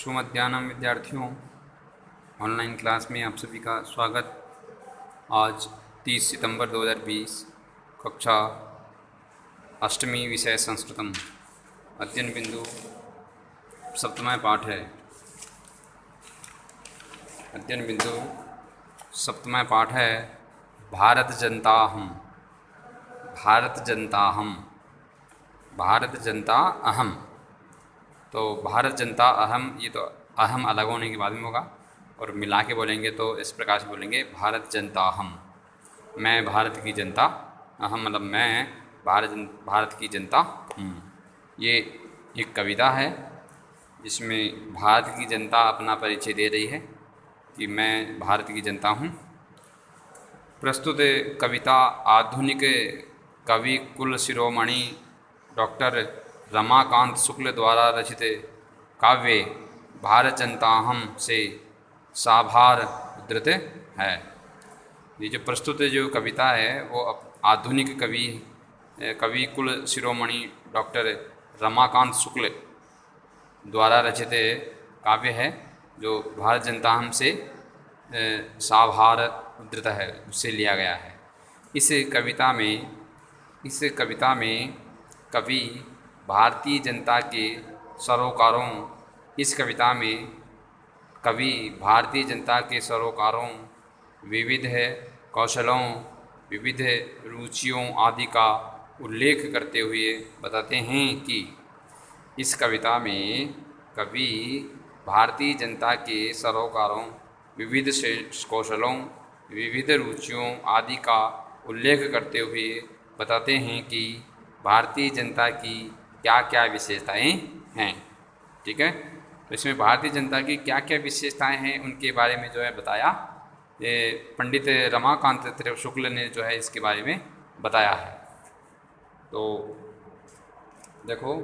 शुभ मध्याह्न विद्यार्थियों, online class में आप सभी का स्वागत। आज 30 सितंबर 2020, कक्षा अष्टमी, विषय संस्कृतम, अध्ययन बिंदु सप्तमः पाठ है। अध्ययन बिंदु सप्तमः पाठ है भारत जनता हम। भारत जनता हम, भारत जनता अहम। तो भारत जनता अहम, ये तो अहम अलग होने के बाद में होगा और मिला के बोलेंगे तो इस प्रकार से बोलेंगे भारत जनता हम। मैं भारत की जनता, अहम मतलब मैं भारत की जनता हूँ। ये एक कविता है जिसमें भारत की जनता अपना परिचय दे रही है कि मैं भारत की जनता हूँ। प्रस्तुत कविता आधुनिक कवि कुल शिरोमणि डॉक्टर रमाकांत शुक्ल द्वारा रचित काव्य भारत जनता हम से साभार उद्धृत है। ये जो प्रस्तुत जो कविता है वो आधुनिक कवि कुल शिरोमणि डॉक्टर रमाकांत शुक्ल द्वारा रचित काव्य है, जो भारत जनता हम से साभार उद्धृत है, उससे लिया गया है। इस कविता में कवि भारतीय जनता के सरोकारों इस कविता में कवि भारतीय जनता के सरोकारों, विविध कौशलों, विविध रुचियों आदि का उल्लेख करते हुए बताते हैं कि इस कविता में कवि भारतीय जनता के सरोकारों, विविध कौशलों, विविध रुचियों आदि का उल्लेख करते हुए बताते हैं कि भारतीय जनता की क्या क्या विशेषताएं हैं। ठीक है, तो इसमें भारतीय जनता की क्या क्या विशेषताएं हैं उनके बारे में जो है बताया, ये पंडित रमाकांत शुक्ल ने जो है इसके बारे में बताया है। तो देखो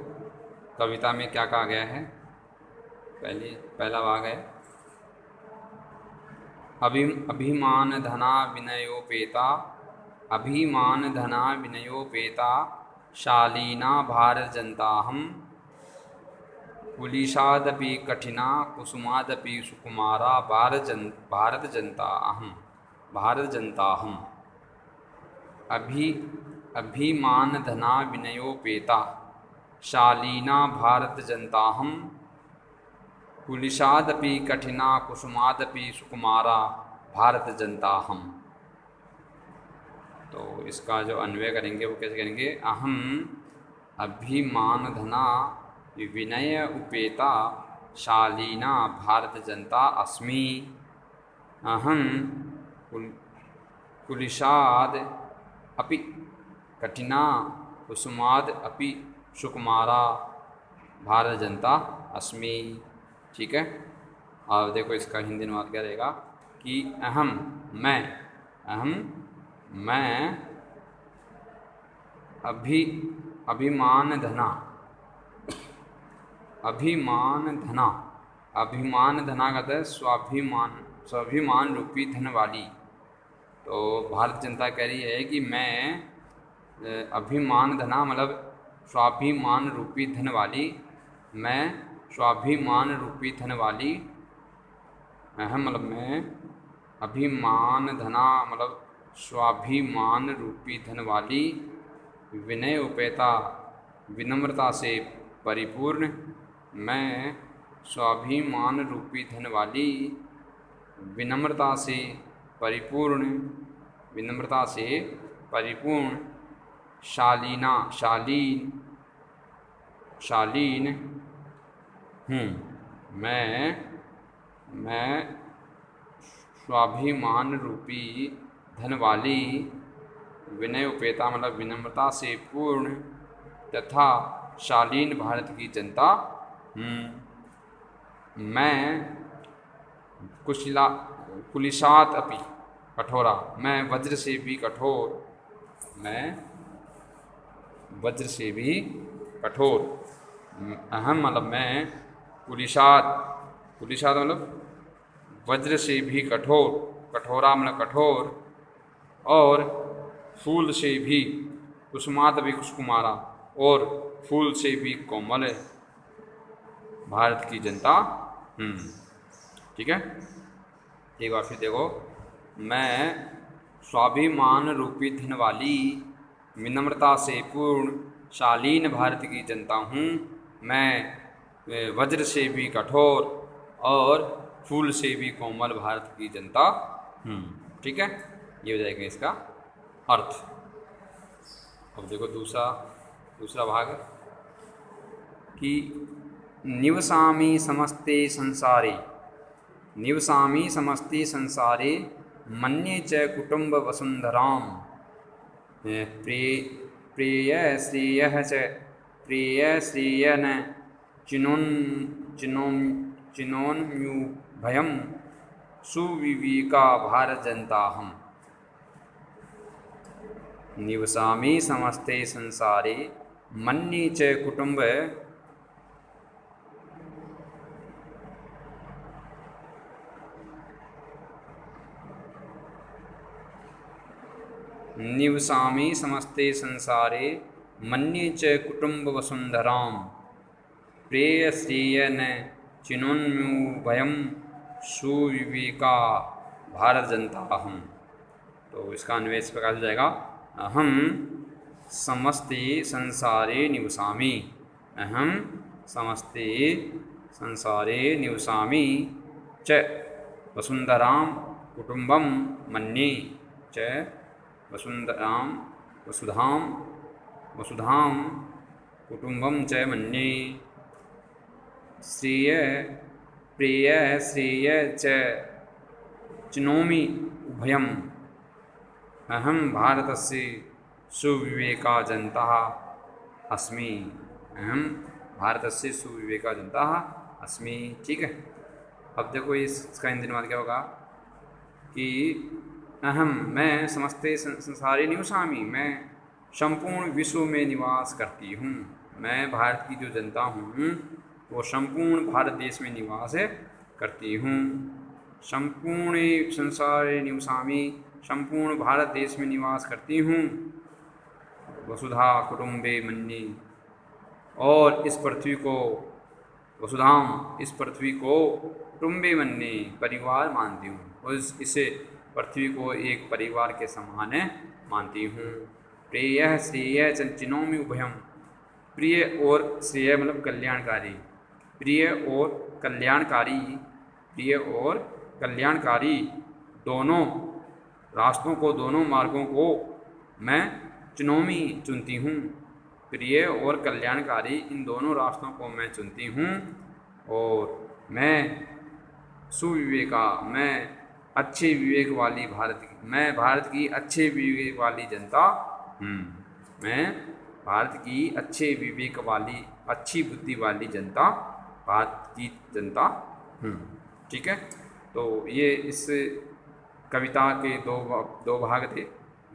कविता में क्या कहा गया है। पहला भाग है अभिमान धना विनयोपेता, अभिमान धना विनयोपेता शालीना भारत जनता हम, कुलिशादपि कठिना कुसुमादपि सुकुमारा भारत जनता अहम, भारत जनता हम। अभिमान धना विनयोपेता शालीना भारत जनता हम, कुलिशादपि कठिना कुसुमादपि सुकुमारा भारत जनता हम। तो इसका जो अन्वय करेंगे वो कैसे करेंगे। अहम अभिमान धना विनय उपेता शालीना भारत जनता अस्मि, अहम कुलिशाद अपि कठिना कुसुमाद अपि सुकुमारा भारत जनता अस्मि। ठीक है, अब देखो इसका हिंदी अनुवाद क्या रहेगा कि अहम मैं अभिमान धना कहता है स्वाभिमान रूपी धन वाली। तो भारत जनता कह रही है कि मैं अभिमान धना मतलब स्वाभिमान रूपी धन वाली, मैं स्वाभिमान रूपी धन वाली, अहम मतलब मैं, अभिमान धना मतलब स्वाभिमान रूपी धन वाली, विनय उपेता विनम्रता से परिपूर्ण, मैं स्वाभिमान रूपी धन वाली, विनम्रता से परिपूर्ण शालीन हूँ। मैं स्वाभिमान रूपी धन वाली, विनय उपेता मतलब विनम्रता से पूर्ण तथा शालीन भारत की जनता हूँ। मैं कुलिशात अपि कठोरा, मैं वज्र से भी कठोर, अहम मतलब मैं कुलिशात मतलब वज्र से भी कठोरा मतलब कठोर, और फूल से भी कुसुमात भी कुसुकुमारा, और फूल से भी कोमल भारत की जनता ठीक है, एक बार फिर देखो। मैं स्वाभिमान रूपी धन वाली विनम्रता से पूर्ण शालीन भारत की जनता हूँ। मैं वज्र से भी कठोर और फूल से भी कोमल भारत की जनता हूँ। ठीक है, ये हो जाएगा इसका अर्थ। अब देखो दूसरा भाग कि निवसामि समस्ते संसारे, निवसामि समस्ते संसारे मन्ये च कुटुम्ब वसुंधराम प्रिय श्रेयः च प्रिय श्रेयन चिनोन्युभयं सुविवेका भारत जनता हम। निवसामि समस्ते संसारे मन्ये च कुटुम्ब निवसामि समस्ते संसारे मन्ये च कुटुम्ब वसुंधराम प्रेयश्रेय न चिनोन्मुभयम सुविवेका भारत जनता हम। तो इसका अन्वय इस प्रकार से जाएगा, अहम समस्ते संसारे निवसामि, अहम समस्ते संसारे निवसामि च वसुंधराम कुटुंबम मन्ये च वसुंधराम वसुधाम कुटुंबम च मन्ये श्रेय प्रिय श्रेय च चिनोमि उभयम अहम भारतस्य सुविवेका जनता अस्मि, अहम भारतस्य सुविवेका जनता अस्मि। ठीक है, अब देखो इसका हिंदी अनुवाद क्या होगा कि अहम मैं समस्ते संसारे निवसामि, मैं संपूर्ण विश्व में निवास करती हूँ। मैं भारत की जो जनता हूँ वो संपूर्ण भारत देश में निवास करती हूँ। संपूर्ण संसारे निवसामि, संपूर्ण भारत देश में निवास करती हूँ। वसुधा कुटुम्बे मन्ये, और इस पृथ्वी को वसुधाम, इस पृथ्वी को कुटुम्बे मन्ये परिवार मानती हूँ, और इसे पृथ्वी को एक परिवार के समान मानती हूँ। प्रिय श्रेय चिनोमि उभयम, प्रिय और श्रेय मतलब कल्याणकारी, प्रिय और कल्याणकारी, प्रिय और कल्याणकारी दोनों रास्तों को, दोनों मार्गों को मैं चिनोमि चुनती हूँ। प्रिय और कल्याणकारी इन दोनों रास्तों को मैं चुनती हूँ। और मैं सुविवेका, मैं अच्छे विवेक वाली मैं भारत की अच्छे विवेक वाली जनता हूँ। मैं भारत की अच्छे विवेक वाली, अच्छी बुद्धि वाली जनता, भारत की जनता हूँ। ठीक है, तो ये इस कविता के दो भाग थे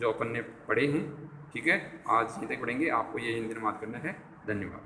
जो अपन ने पढ़े हैं। ठीक है, आज हिंदी पढ़ेंगे, आपको ये हिंदी अनुवाद करना है। धन्यवाद।